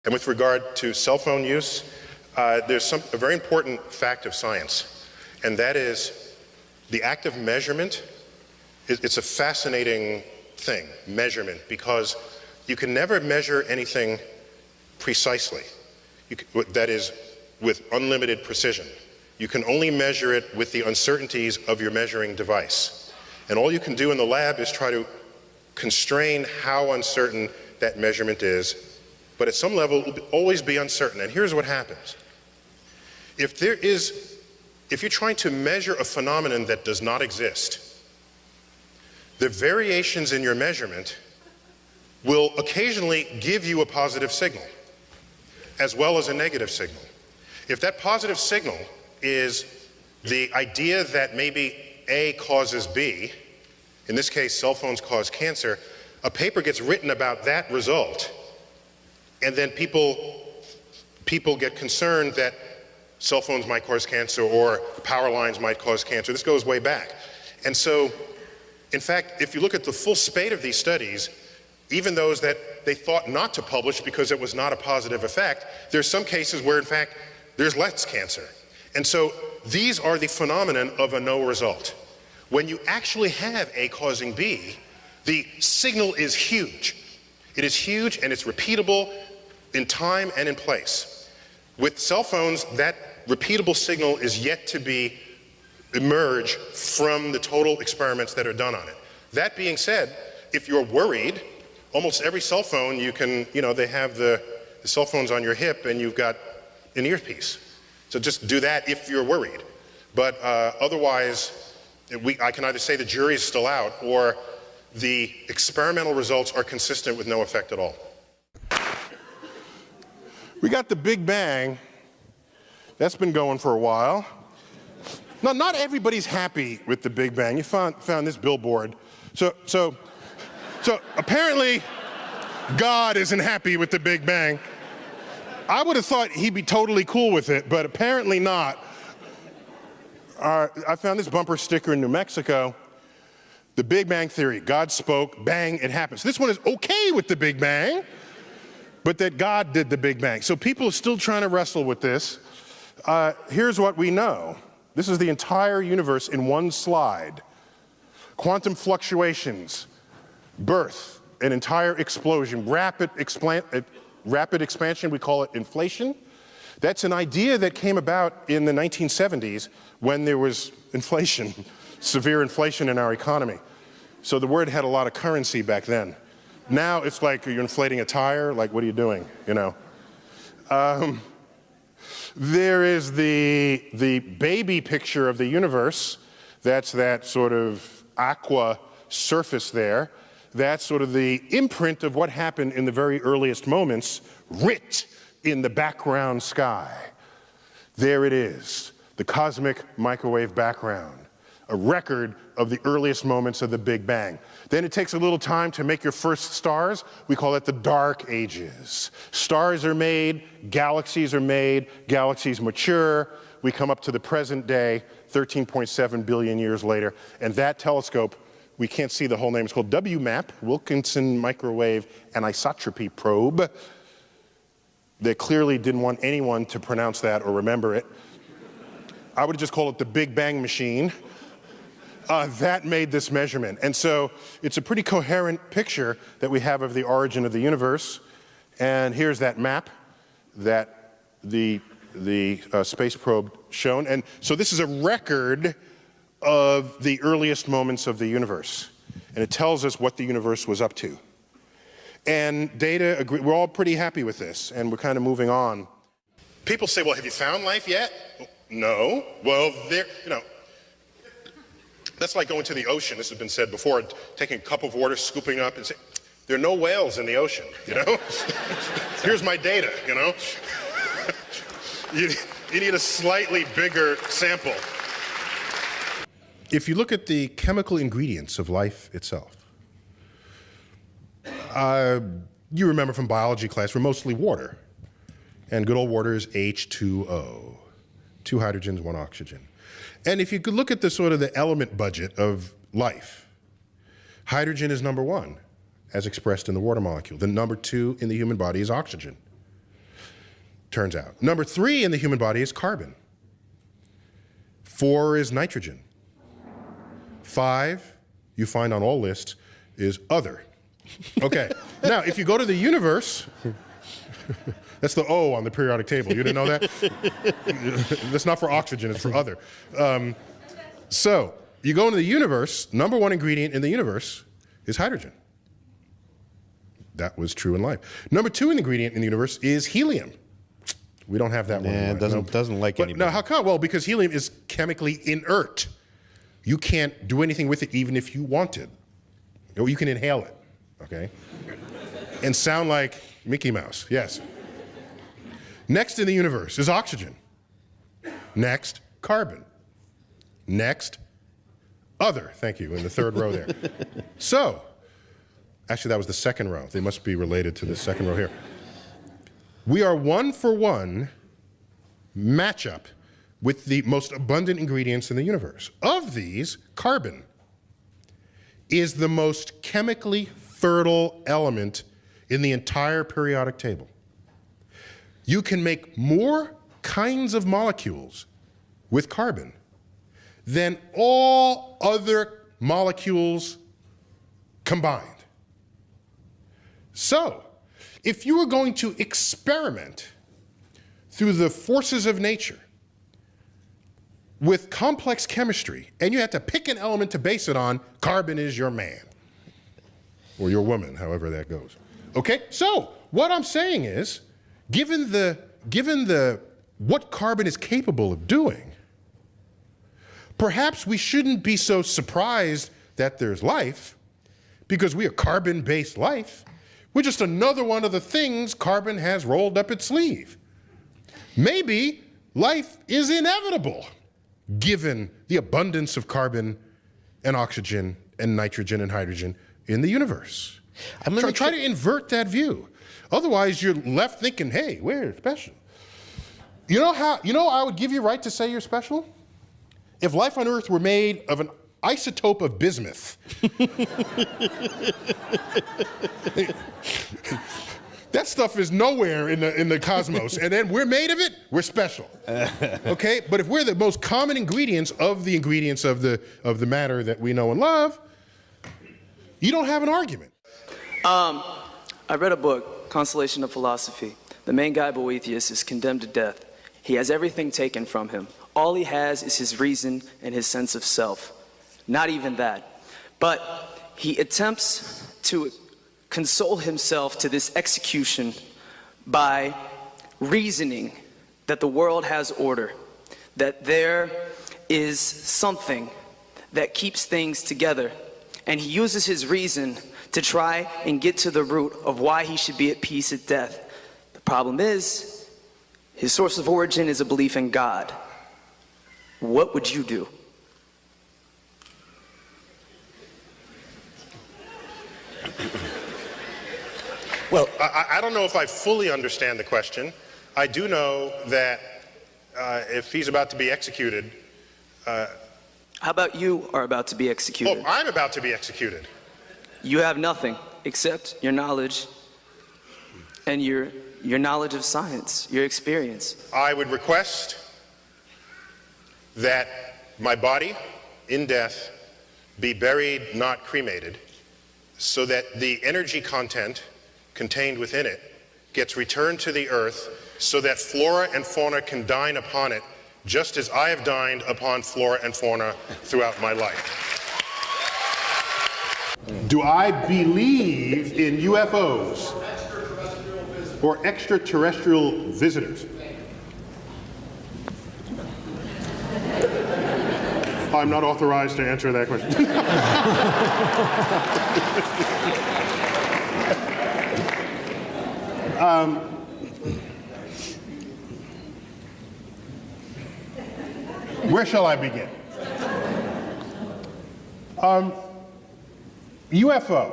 And with regard to cell phone use, there's a very important fact of science, and that is the act of measurement. It's a fascinating thing, measurement, because you can never measure anything precisely. That is, with unlimited precision. You can only measure it with the uncertainties of your measuring device. And all you can do in the lab is try to constrain how uncertain that measurement is, but at some level it will always be uncertain. And here's what happens. If you're trying to measure a phenomenon that does not exist, the variations in your measurement will occasionally give you a positive signal, as well as a negative signal. If that positive signal is the idea that maybe A causes B, in this case, cell phones cause cancer, a paper gets written about that result, and then people get concerned that cell phones might cause cancer or power lines might cause cancer. This goes way back. And so, in fact, if you look at the full spate of these studies, even those that they thought not to publish because it was not a positive effect, there's some cases where, in fact, there's less cancer. And so these are the phenomenon of a no result. When you actually have A causing B, the signal is huge. It is huge and it's repeatable in time and in place. With cell phones, that repeatable signal is yet to emerge from the total experiments that are done on it. That being said, if you're worried, almost every cell phone they have the cell phones on your hip and you've got an earpiece. So just do that if you're worried. But otherwise, I can either say the jury is still out or the experimental results are consistent with no effect at all. We got the Big Bang. That's been going for a while. Now, not everybody's happy with the Big Bang. You found this billboard. So apparently, God isn't happy with the Big Bang. I would have thought he'd be totally cool with it, but apparently not. I found this bumper sticker in New Mexico. The Big Bang Theory. God spoke, bang, it happens. This one is okay with the Big Bang, but that God did the Big Bang. So people are still trying to wrestle with this. Here's what we know. This is the entire universe in one slide. Quantum fluctuations, birth, an entire explosion, rapid expansion, we call it inflation. That's an idea that came about in the 1970s when there was inflation, severe inflation in our economy. So the word had a lot of currency back then. Now it's like you're inflating a tire, like what are you doing, There is the baby picture of the universe. That's that sort of aqua surface there. That's sort of the imprint of what happened in the very earliest moments, writ in the background sky. There it is, the cosmic microwave background, a record of the earliest moments of the Big Bang. Then it takes a little time to make your first stars. We call it the dark ages. Stars are made, galaxies mature. We come up to the present day, 13.7 billion years later, and that telescope, we can't see the whole name, it's called WMAP, Wilkinson Microwave Anisotropy Probe. They clearly didn't want anyone to pronounce that or remember it. I would just call it the Big Bang Machine. That made this measurement. And so it's a pretty coherent picture that we have of the origin of the universe. And here's that map that the space probe shown. And so this is a record of the earliest moments of the universe. And it tells us what the universe was up to. And data agree, we're all pretty happy with this, and we're kind of moving on. People say, well, have you found life yet? No. Well, that's like going to the ocean. This has been said before, taking a cup of water, scooping up and saying, there are no whales in the ocean, Here's my data, You need a slightly bigger sample. If you look at the chemical ingredients of life itself, you remember from biology class, we're mostly water. And good old water is H2O, 2 hydrogens, 1 oxygen. And if you could look at the sort of the element budget of life, hydrogen is number 1, as expressed in the water molecule. The number 2 in the human body is oxygen. turns out. Number 3 in the human body is carbon. 4 is nitrogen. 5, you find on all lists, is other. Okay, now if you go to the universe, that's the O on the periodic table. You didn't know that? That's not for oxygen, it's for other. So you go into the universe, number 1 ingredient in the universe is hydrogen. That was true in life. Number 2 ingredient in the universe is helium. We don't have that one. It doesn't like anybody. No, how come? Well, because helium is chemically inert. You can't do anything with it even if you wanted. Or you can inhale it, okay? And sound like Mickey Mouse, yes. Next in the universe is oxygen. Next, carbon. Next, other. Thank you, in the 3rd row there. So, actually that was the 2nd row. They must be related to the 2nd row here. We are 1-for-1 matchup with the most abundant ingredients in the universe. Of these, carbon is the most chemically fertile element in the entire periodic table. You can make more kinds of molecules with carbon than all other molecules combined. So, if you were going to experiment through the forces of nature with complex chemistry, and you had to pick an element to base it on, carbon is your man. Or your woman, however that goes. Okay, so what I'm saying is, given what carbon is capable of doing, perhaps we shouldn't be so surprised that there's life, because we are carbon-based life. We're just another one of the things carbon has rolled up its sleeve. Maybe life is inevitable, given the abundance of carbon and oxygen and nitrogen and hydrogen in the universe. Try to invert that view. Otherwise, you're left thinking, hey, we're special. You know I would give you right to say you're special? If life on Earth were made of an isotope of bismuth. That stuff is nowhere in the cosmos, and then we're made of it, we're special. Okay? But if we're the most common ingredients of the matter that we know and love, you don't have an argument. I read a book, Consolation of Philosophy. The main guy, Boethius, is condemned to death. He has everything taken from him. All he has is his reason and his sense of self. Not even that. But he attempts to console himself to this execution by reasoning that the world has order, that there is something that keeps things together. And he uses his reason to try and get to the root of why he should be at peace at death. The problem is, his source of origin is a belief in God. What would you do? Well, I don't know if I fully understand the question. I do know that if he's about to be executed... How about you are about to be executed? Oh, I'm about to be executed. You have nothing except your knowledge and your knowledge of science, your experience. I would request that my body, in death, be buried, not cremated, so that the energy content contained within it gets returned to the earth so that flora and fauna can dine upon it, just as I have dined upon flora and fauna throughout my life. Do I believe in UFOs or extraterrestrial visitors? I'm not authorized to answer that question. Where shall I begin? UFO.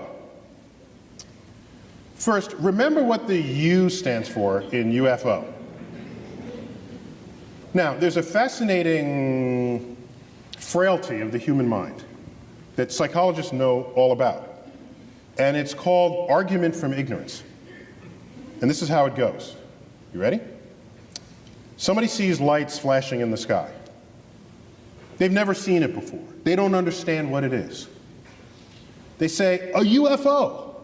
First, remember what the U stands for in UFO. Now, there's a fascinating frailty of the human mind that psychologists know all about, and it's called argument from ignorance. And this is how it goes. You ready? Somebody sees lights flashing in the sky. They've never seen it before. They don't understand what it is. They say, a UFO.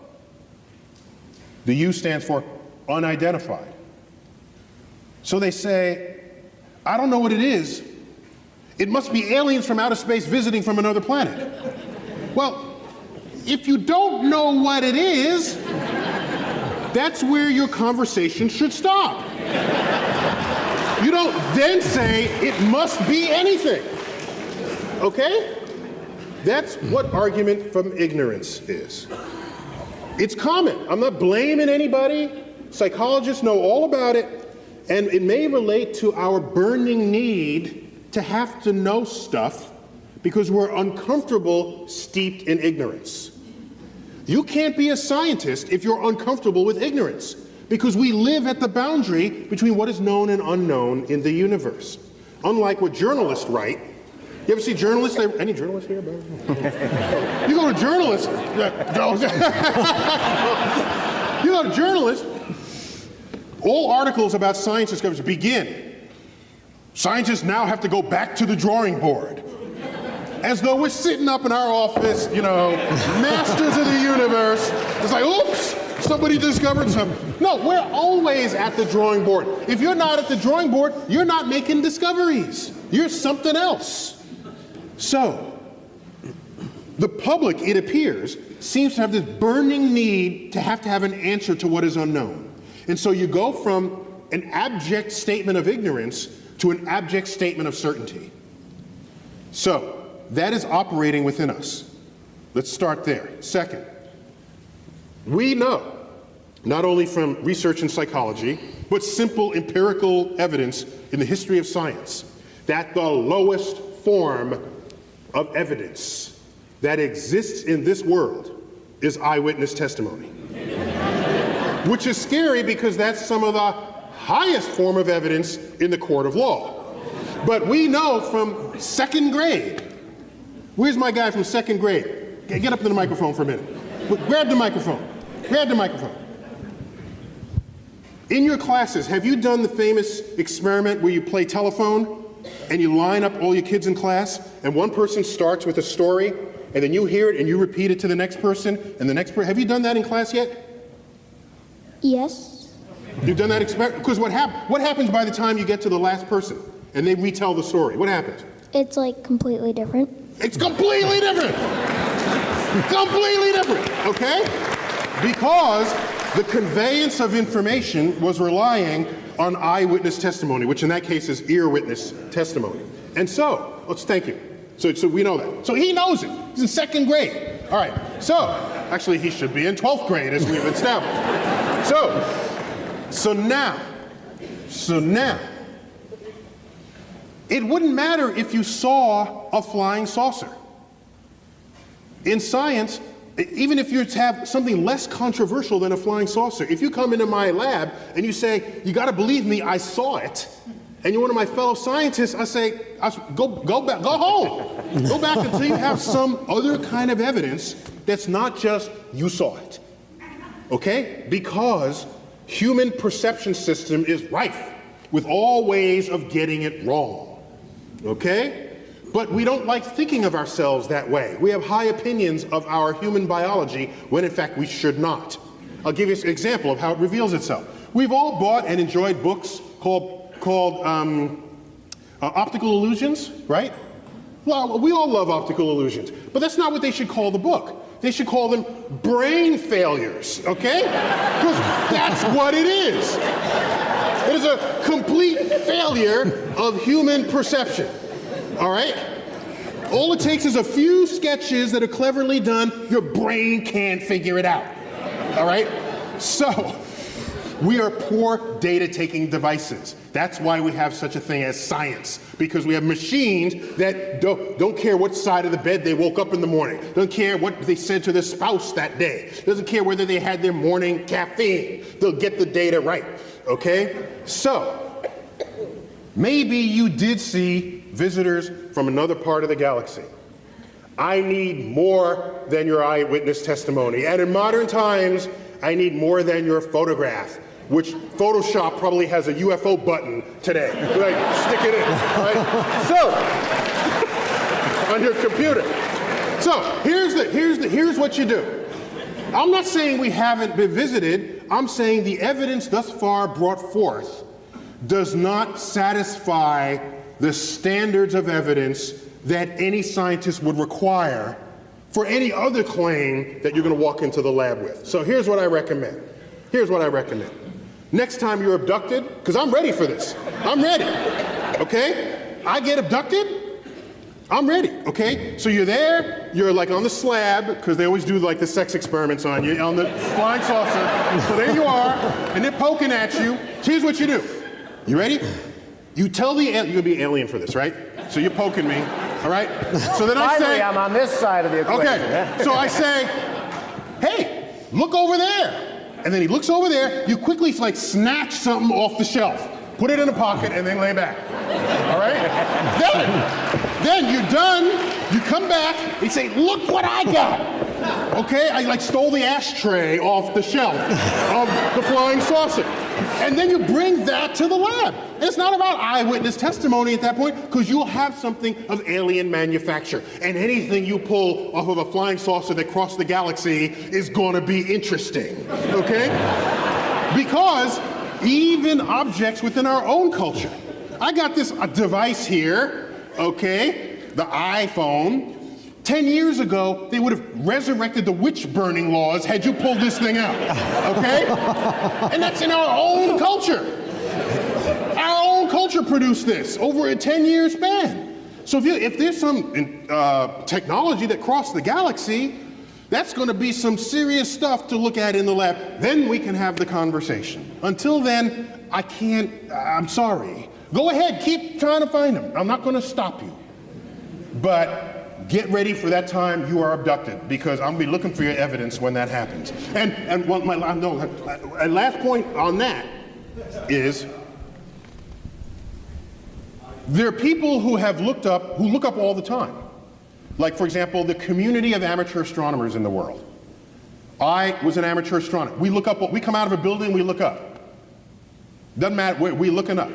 The U stands for unidentified. So they say, I don't know what it is. It must be aliens from outer space visiting from another planet. Well, if you don't know what it is, that's where your conversation should stop. You don't then say, it must be anything. Okay? That's what argument from ignorance is. It's common. I'm not blaming anybody. Psychologists know all about it, and it may relate to our burning need to have to know stuff because we're uncomfortable, steeped in ignorance. You can't be a scientist if you're uncomfortable with ignorance, because we live at the boundary between what is known and unknown in the universe. Unlike what journalists write. You ever see journalists? Any journalists here? You go to journalists. You go to journalists. All articles about science discoveries begin. Scientists now have to go back to the drawing board. As though we're sitting up in our office, you know, masters of the universe. It's like, oops, somebody discovered something. No, we're always at the drawing board. If you're not at the drawing board, you're not making discoveries. You're something else. So, the public, it appears, seems to have this burning need to have an answer to what is unknown. And so you go from an abject statement of ignorance to an abject statement of certainty. So, that is operating within us. Let's start there. Second, we know, not only from research in psychology, but simple empirical evidence in the history of science, that the lowest form of evidence that exists in this world is eyewitness testimony. Which is scary because that's some of the highest form of evidence in the court of law. But we know from second grade. Where's my guy from second grade? Get up to the microphone for a minute. Grab the microphone. Grab the microphone. In your classes, have you done the famous experiment where you play telephone and you line up all your kids in class and one person starts with a story and then you hear it and you repeat it to the next person and the next person? Have you done that in class yet? Yes. You've done that experiment? Because what happens by the time you get to the last person and they retell the story? What happens? It's like completely different. It's completely different. Completely different, okay? Because the conveyance of information was relying on eyewitness testimony, which in that case is ear witness testimony. And so, thank you. So we know that. So he knows it. He's in second grade. All right. So, actually he should be in 12th grade as we've established. So now, it wouldn't matter if you saw a flying saucer. In science, even if you have something less controversial than a flying saucer, if you come into my lab and you say, you gotta believe me, I saw it, and you're one of my fellow scientists, I say, go back, go home. Go back until you have some other kind of evidence that's not just, you saw it. Okay? Because human perception system is rife with all ways of getting it wrong. Okay? But we don't like thinking of ourselves that way. We have high opinions of our human biology when in fact we should not. I'll give you an example of how it reveals itself. We've all bought and enjoyed books called Optical Illusions, right? Well, we all love optical illusions, but that's not what they should call the book. They should call them brain failures, okay? Because that's what it is. It is a complete failure of human perception. All right? All it takes is a few sketches that are cleverly done. Your brain can't figure it out. All right? So, we are poor data-taking devices. That's why we have such a thing as science, because we have machines that don't care what side of the bed they woke up in the morning, don't care what they said to their spouse that day, doesn't care whether they had their morning caffeine. They'll get the data right. Okay? So, maybe you did see visitors from another part of the galaxy. I need more than your eyewitness testimony. And in modern times, I need more than your photograph. which Photoshop probably has a UFO button today. Like, stick it in, right? So, on your computer. So, here's what you do. I'm not saying we haven't been visited. I'm saying the evidence thus far brought forth does not satisfy the standards of evidence that any scientist would require for any other claim that you're going to walk into the lab with. So here's what I recommend. Next time you're abducted, because I'm ready for this. I'm ready, okay? I get abducted, I'm ready, okay? So you're there, you're like on the slab, because they always do like the sex experiments on you, on the flying saucer. So there you are, and they're poking at you. Here's what you do. You ready? You tell the alien, you're gonna be alien for this, right? So you're poking me, all right? So then I say, Finally, I'm on this side of the equation. okay, so I say, hey, look over there. And then he looks over there, you quickly like snatch something off the shelf, put it in a pocket, and then lay back, all right? Then you're done, you come back, and you say, look what I got. Okay, I like stole the ashtray off the shelf of the flying saucer. And then you bring that to the lab. And it's not about eyewitness testimony at that point, because you'll have something of alien manufacture. And anything you pull off of a flying saucer that crossed the galaxy is gonna be interesting, okay? Because even objects within our own culture. I got this device here, okay, the iPhone. 10 years ago, they would have resurrected the witch burning laws had you pulled this thing out, okay? And that's in our own culture. Our own culture produced this over a 10-year span. So if there's some technology that crossed the galaxy, that's gonna be some serious stuff to look at in the lab. Then we can have the conversation. Until then, I can't, I'm sorry. Go ahead, keep trying to find them. I'm not gonna stop you. But get ready for that time you are abducted, because I'm gonna be looking for your evidence when that happens. And my last point on that is, there are people who look up all the time. Like, for example, the community of amateur astronomers in the world. I was an amateur astronomer. We come out of a building, we look up. Doesn't matter, we're looking up.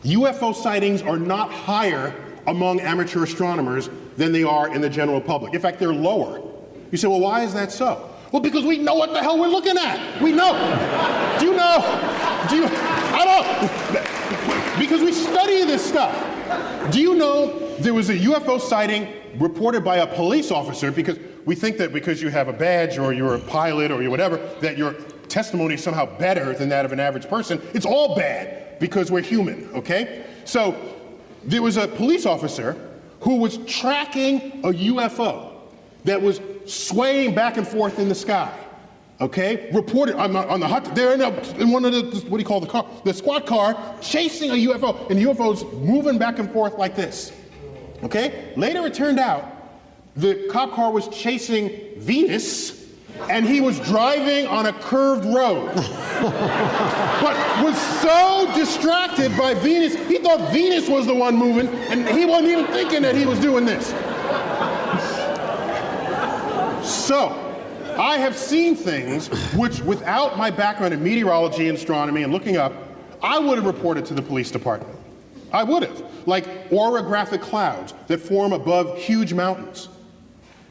UFO sightings are not higher among amateur astronomers than they are in the general public. In fact, they're lower. You say, well, why is that so? Well, because we know what the hell we're looking at. We know. Do you know? I don't. Because we study this stuff. Do you know there was a UFO sighting reported by a police officer, because we think that because you have a badge or you're a pilot or you're whatever, that your testimony is somehow better than that of an average person. It's all bad because we're human, okay? So there was a police officer who was tracking a UFO that was swaying back and forth in the sky, okay? Reported on the hot, they're in one of the, what do you call the car? The squad car, chasing a UFO, and the UFO's moving back and forth like this, okay? Later it turned out the cop car was chasing Venus, and he was driving on a curved road. But was so distracted by Venus, he thought Venus was the one moving, and he wasn't even thinking that he was doing this. So, I have seen things which, without my background in meteorology and astronomy and looking up, I would have reported to the police department. I would have. Like orographic clouds that form above huge mountains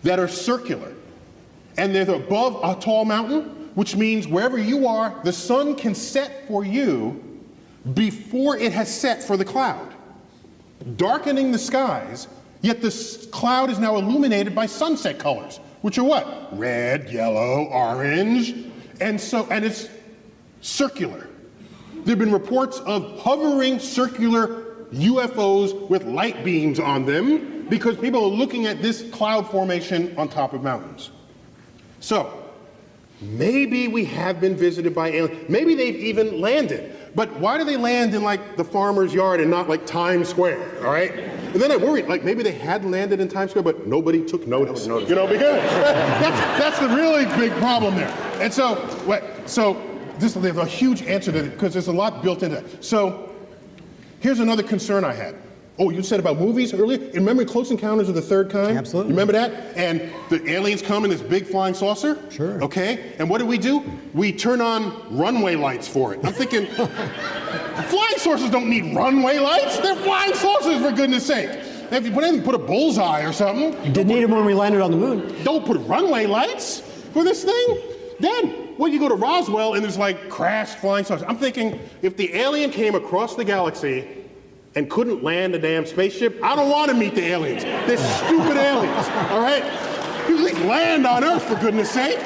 that are circular. And they're above a tall mountain, which means wherever you are, the sun can set for you before it has set for the cloud, darkening the skies, yet the cloud is now illuminated by sunset colors, which are what? Red, yellow, orange, and it's circular. There have been reports of hovering circular UFOs with light beams on them because people are looking at this cloud formation on top of mountains. So, maybe we have been visited by aliens. Maybe they've even landed. But why do they land in like the farmer's yard and not like Times Square, all right? And then I worried, like maybe they had landed in Times Square, but nobody took notice. You know, because that's the really big problem there. And so there's a huge answer to it because there's a lot built into it. So here's another concern I had. Oh, you said about movies earlier? Remember Close Encounters of the Third Kind? Absolutely. Remember that? And the aliens come in this big flying saucer? Sure. Okay, and what do? We turn on runway lights for it. I'm thinking, flying saucers don't need runway lights. They're flying saucers, for goodness sake. If you put a bullseye or something. Didn't need them when we landed on the moon. Don't put runway lights for this thing. Then, when you go to Roswell and there's like crashed flying saucers, I'm thinking, if the alien came across the galaxy and couldn't land a damn spaceship, I don't want to meet the aliens. They're stupid aliens, all right? You at least land on Earth, for goodness sake.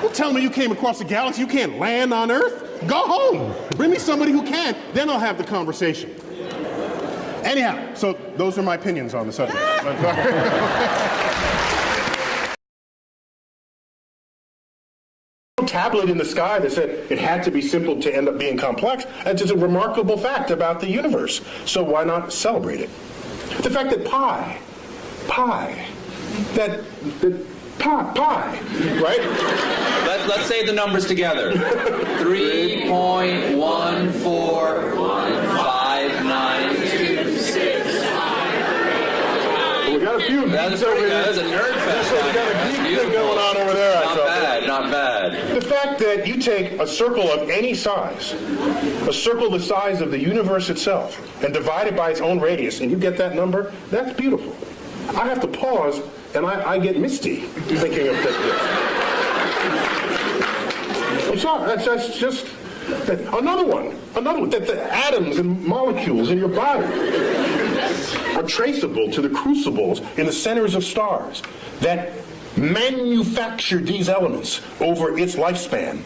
Don't tell me you came across the galaxy, you can't land on Earth? Go home. Bring me somebody who can, then I'll have the conversation. Anyhow, so those are my opinions on the subject. Tablet in the sky that said it had to be simple to end up being complex. It's just a remarkable fact about the universe. So why not celebrate it? The fact that pi, right? Let's say the numbers together. 3.1415926. We got a few. That's pretty good. That's a nerd fest. We got a geek thing going on over there. Not bad. The fact that you take a circle of any size, a circle the size of the universe itself, and divide it by its own radius, and you get that number, that's beautiful. I have to pause, and I get misty thinking of this. I'm sorry, that's just... Another one, that the atoms and molecules in your body are traceable to the crucibles in the centers of stars that manufactured these elements over its lifespan,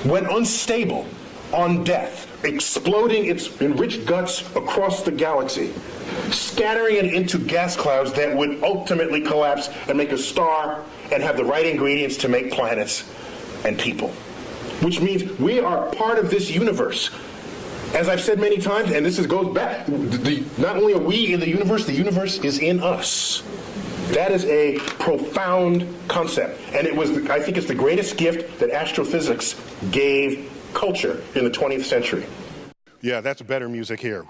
when unstable, on death, exploding its enriched guts across the galaxy, scattering it into gas clouds that would ultimately collapse and make a star and have the right ingredients to make planets and people. Which means we are part of this universe. As I've said many times, and goes back, not only are we in the universe is in us. That is a profound concept. And I think it's the greatest gift that astrophysics gave culture in the 20th century. Yeah, that's better music here.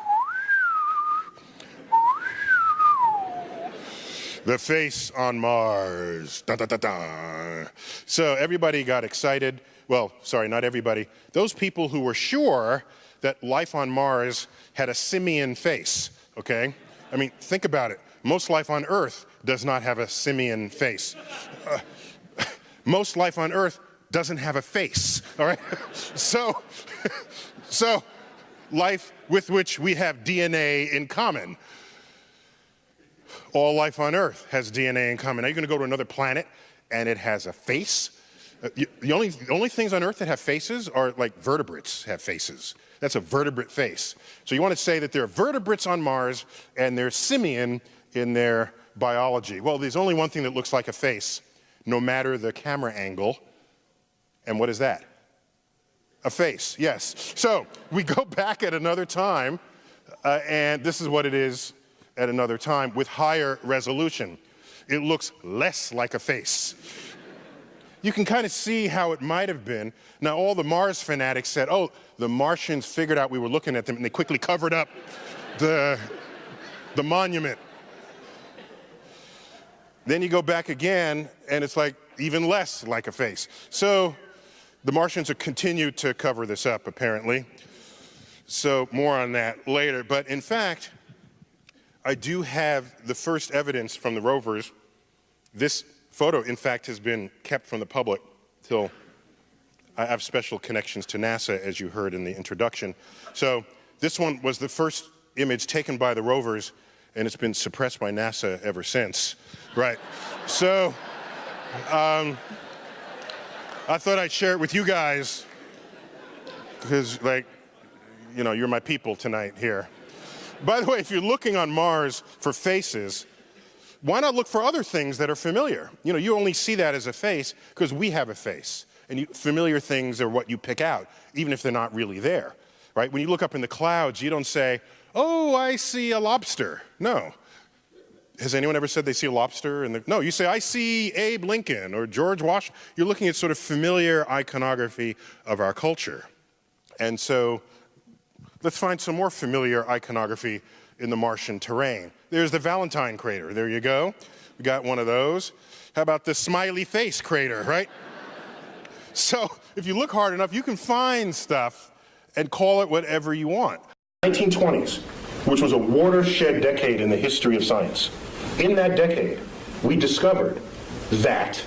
The face on Mars. Da, da, da, da. So everybody got excited. Well, sorry, not everybody. Those people who were sure that life on Mars had a simian face, okay? I mean, think about it. Most life on Earth does not have a simian face. Most life on Earth doesn't have a face, all right? So life with which we have DNA in common. All life on Earth has DNA in common. Now you're gonna go to another planet and it has a face? The only things on Earth that have faces are like vertebrates have faces. That's a vertebrate face. So you want to say that there are vertebrates on Mars and they're simian in their biology. Well, there's only one thing that looks like a face, no matter the camera angle. And what is that? A face, yes. So we go back at another time, and this is what it is at another time with higher resolution. It looks less like a face. You can kind of see how it might have been. Now, all the Mars fanatics said, oh, the Martians figured out we were looking at them, and they quickly covered up the monument. Then you go back again, and it's like even less like a face. So the Martians have continued to cover this up, apparently. So more on that later. But in fact, I do have the first evidence from the rovers. This photo, in fact, has been kept from the public till I have special connections to NASA, as you heard in the introduction. So this one was the first image taken by the rovers, and it's been suppressed by NASA ever since. Right. So I thought I'd share it with you guys because, like, you know, you're my people tonight here. By the way, if you're looking on Mars for faces, why not look for other things that are familiar? You know, you only see that as a face because we have a face. And familiar things are what you pick out, even if they're not really there, right? When you look up in the clouds, you don't say, oh, I see a lobster. No. Has anyone ever said they see a lobster? No, you say, I see Abe Lincoln or George Washington. You're looking at sort of familiar iconography of our culture. And so let's find some more familiar iconography in the Martian terrain. There's the Valentine crater. There you go. We got one of those. How about the smiley face crater, right? So if you look hard enough, you can find stuff and call it whatever you want. 1920s, which was a watershed decade in the history of science. In that decade, we discovered that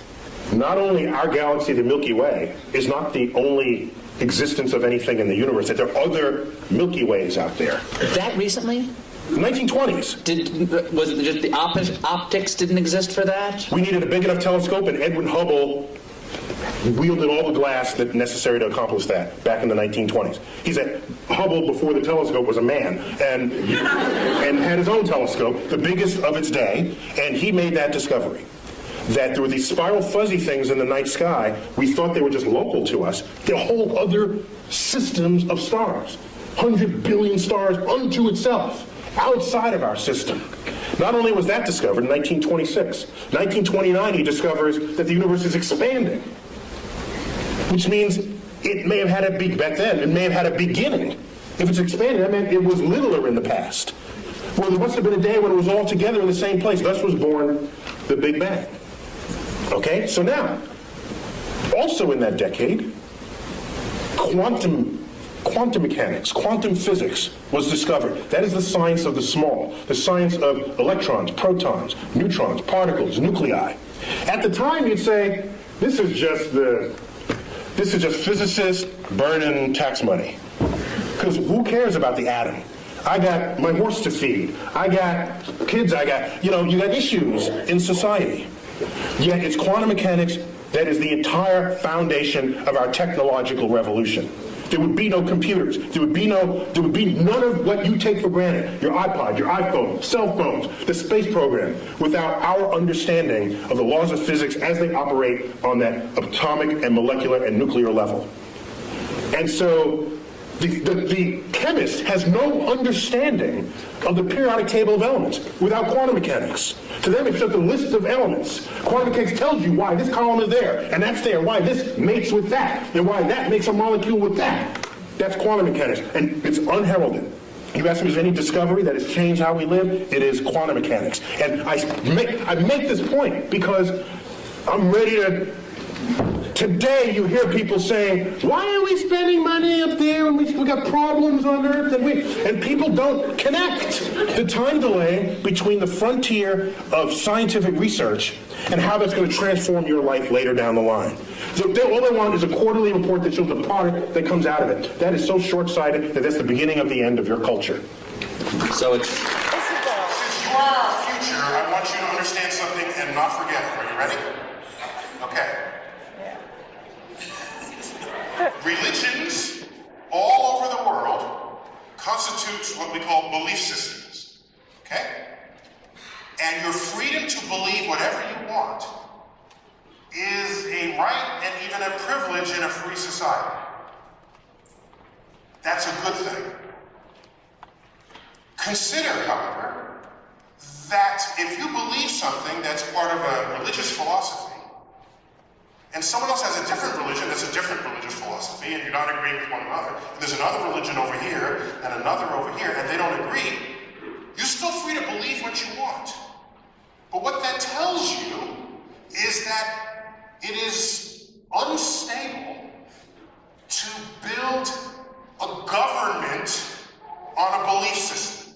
not only our galaxy, the Milky Way, is not the only existence of anything in the universe, that there are other Milky Ways out there. That recently? 1920s. Was it just the optics didn't exist for that? We needed a big enough telescope, and Edwin Hubble wielded all the glass that necessary to accomplish that back in the 1920s. He said Hubble, before the telescope, was a man and had his own telescope, the biggest of its day, and he made that discovery. That there were these spiral fuzzy things in the night sky. We thought they were just local to us. They're whole other systems of stars. 100 billion stars unto itself, outside of our system. Not only was that discovered in 1926, 1929 he discovers that the universe is expanding, which means it may have had a back then, it may have had a beginning. If it's expanding, that meant it was littler in the past. Well, there must have been a day when it was all together in the same place. Thus was born the Big Bang. Okay, so now, also in that decade, quantum mechanics, quantum physics was discovered. That is the science of the small, the science of electrons, protons, neutrons, particles, nuclei. At the time, you'd say, this is just physicists burning tax money. Because who cares about the atom? I got my horse to feed. I got kids. You got issues in society. Yet it's quantum mechanics that is the entire foundation of our technological revolution. There would be no computers. There would be none of what you take for granted, your iPod, your iPhone, cell phones, the space program, without our understanding of the laws of physics as they operate on that atomic and molecular and nuclear level. And so the chemist has no understanding of the periodic table of elements without quantum mechanics. To them, it's just a list of elements. Quantum mechanics tells you why this column is there, and that's there, why this mates with that, and why that makes a molecule with that. That's quantum mechanics, and it's unheralded. You ask me, is there any discovery that has changed how we live? It is quantum mechanics. And I make this point because I'm ready to... Today you hear people saying, why are we spending money up there when we got problems on Earth? And people don't connect the time delay between the frontier of scientific research and how that's going to transform your life later down the line. So all they want is a quarterly report that shows the product that comes out of it. That is so short-sighted that that's the beginning of the end of your culture. So it's... Since you are our future, I want you to understand something and not forget it. Are you ready? Okay. Religions all over the world constitute what we call belief systems, okay? And your freedom to believe whatever you want is a right and even a privilege in a free society. That's a good thing. Consider, however, that if you believe something that's part of a religious philosophy, and someone else has a different religion that's a different religious philosophy, and you're not agreeing with one another, and there's another religion over here, and another over here, and they don't agree, you're still free to believe what you want. But what that tells you is that it is unstable to build a government on a belief system.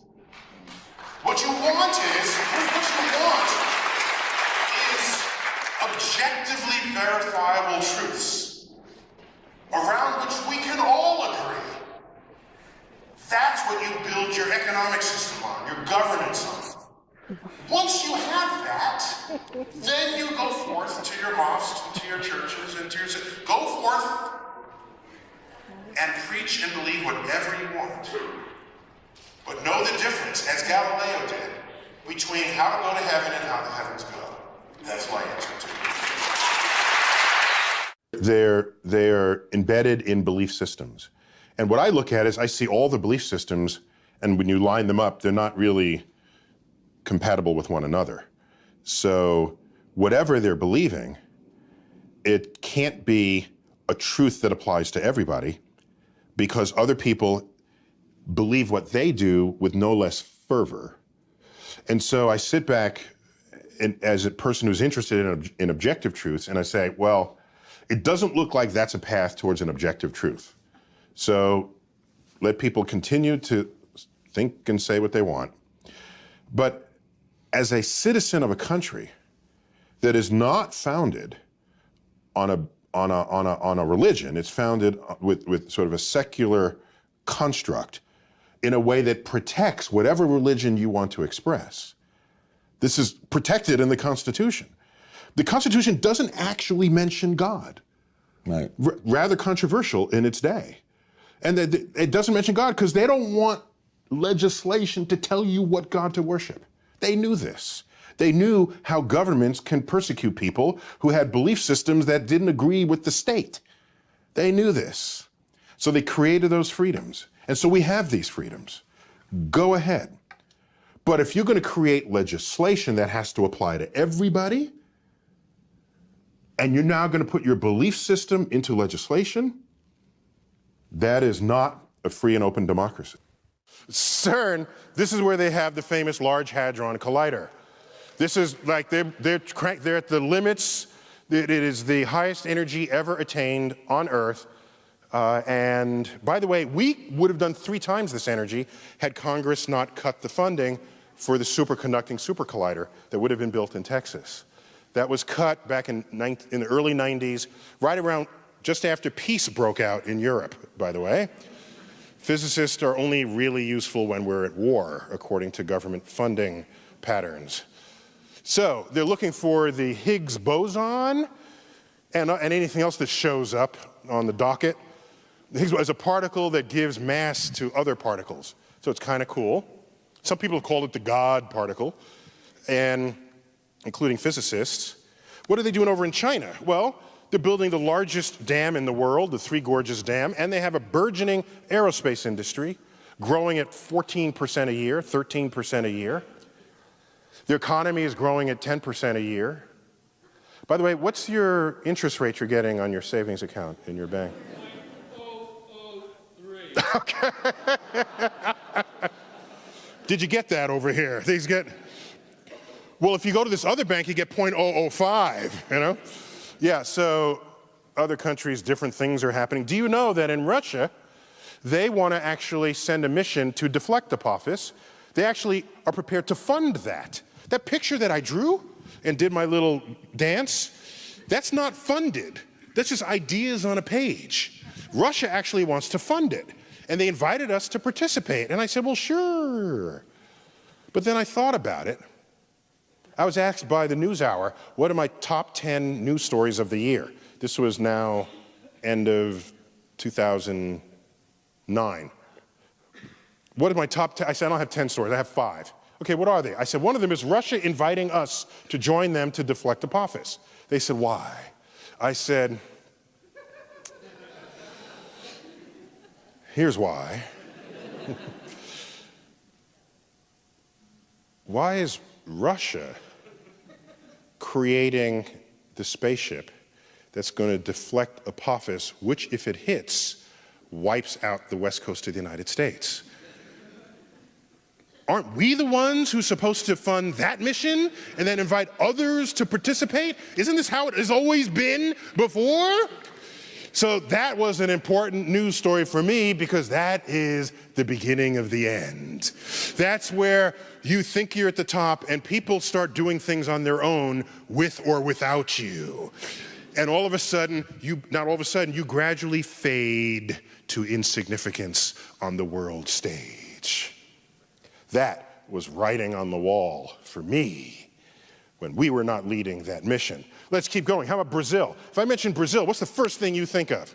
What you want is objectively verifiable truths around which we can all agree. That's what you build your economic system on, your governance on. Once you have that, then you go forth to your mosques, and to your churches, and to your... Go forth and preach and believe whatever you want. But know the difference, as Galileo did, between how to go to heaven and how the heavens go. That's my answer to it. They're embedded in belief systems. And what I look at is I see all the belief systems, and when you line them up, they're not really compatible with one another. So whatever they're believing, it can't be a truth that applies to everybody, because other people believe what they do with no less fervor. And so I sit back as a person who's interested in objective truths, and I say, well, it doesn't look like that's a path towards an objective truth. So let people continue to think and say what they want. But as a citizen of a country that is not founded on a religion, it's founded with sort of a secular construct in a way that protects whatever religion you want to express. This is protected in the Constitution. The Constitution doesn't actually mention God. Right. Rather controversial in its day. And it doesn't mention God because they don't want legislation to tell you what God to worship. They knew this. They knew how governments can persecute people who had belief systems that didn't agree with the state. They knew this. So they created those freedoms. And so we have these freedoms. Go ahead. But if you're going to create legislation that has to apply to everybody, and you're now going to put your belief system into legislation, that is not a free and open democracy. CERN, this is where they have the famous Large Hadron Collider. This is like they're at the limits. It is the highest energy ever attained on Earth. And by the way, we would have done 3 times this energy had Congress not cut the funding for the superconducting super collider that would have been built in Texas. That was cut back in the early 90s, right around just after peace broke out in Europe, by the way. Physicists are only really useful when we're at war, according to government funding patterns. So they're looking for the Higgs boson and anything else that shows up on the docket. The Higgs is a particle that gives mass to other particles. So it's kind of cool. Some people have called it the God particle, and including physicists. What are they doing over in China? Well, they're building the largest dam in the world, the Three Gorges Dam, and they have a burgeoning aerospace industry growing at 14% a year, 13% a year. Their economy is growing at 10% a year. By the way, what's your interest rate you're getting on your savings account in your bank? 0.003. Okay. Did you get that over here? These get, well, if you go to this other bank, you get 0.005, you know? Yeah, so other countries, different things are happening. Do you know that in Russia, they want to actually send a mission to deflect Apophis? They actually are prepared to fund that. That picture that I drew and did my little dance, that's not funded. That's just ideas on a page. Russia actually wants to fund it. And they invited us to participate. And I said, well, sure. But then I thought about it. I was asked by the NewsHour, what are my top 10 news stories of the year? This was now end of 2009. What are my top 10? I said, I don't have 10 stories, I have 5. Okay, what are they? I said, one of them is Russia inviting us to join them to deflect Apophis. They said, why? I said, here's why. Why is Russia creating the spaceship that's going to deflect Apophis, which, if it hits, wipes out the west coast of the United States? Aren't we the ones who's supposed to fund that mission and then invite others to participate? Isn't this how it has always been before? So that was an important news story for me because that is the beginning of the end. That's where you think you're at the top and people start doing things on their own with or without you. And all of a sudden, you gradually fade to insignificance on the world stage. That was writing on the wall for me when we were not leading that mission. Let's keep going. How about Brazil? If I mention Brazil, what's the first thing you think of?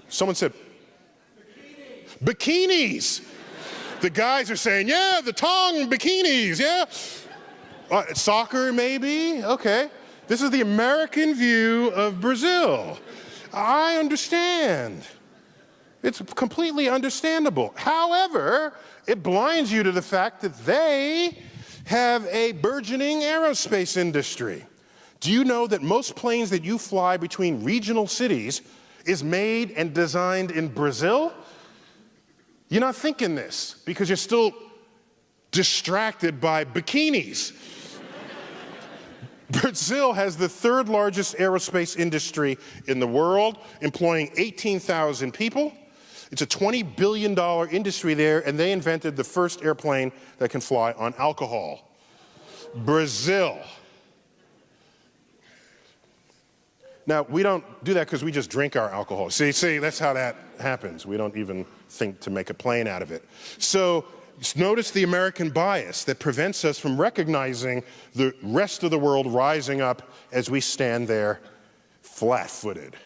Someone said, bikinis. The guys are saying, yeah, the Tong bikinis, yeah. Soccer, maybe? Okay. This is the American view of Brazil. I understand. It's completely understandable. However, it blinds you to the fact that they have a burgeoning aerospace industry. Do you know that most planes that you fly between regional cities is made and designed in Brazil? You're not thinking this because you're still distracted by bikinis. Brazil has the third largest aerospace industry in the world, employing 18,000 people. It's a $20 billion industry there, and they invented the first airplane that can fly on alcohol. Brazil. Now, we don't do that because we just drink our alcohol. See, that's how that happens. We don't even think to make a plane out of it. So notice the American bias that prevents us from recognizing the rest of the world rising up as we stand there flat-footed.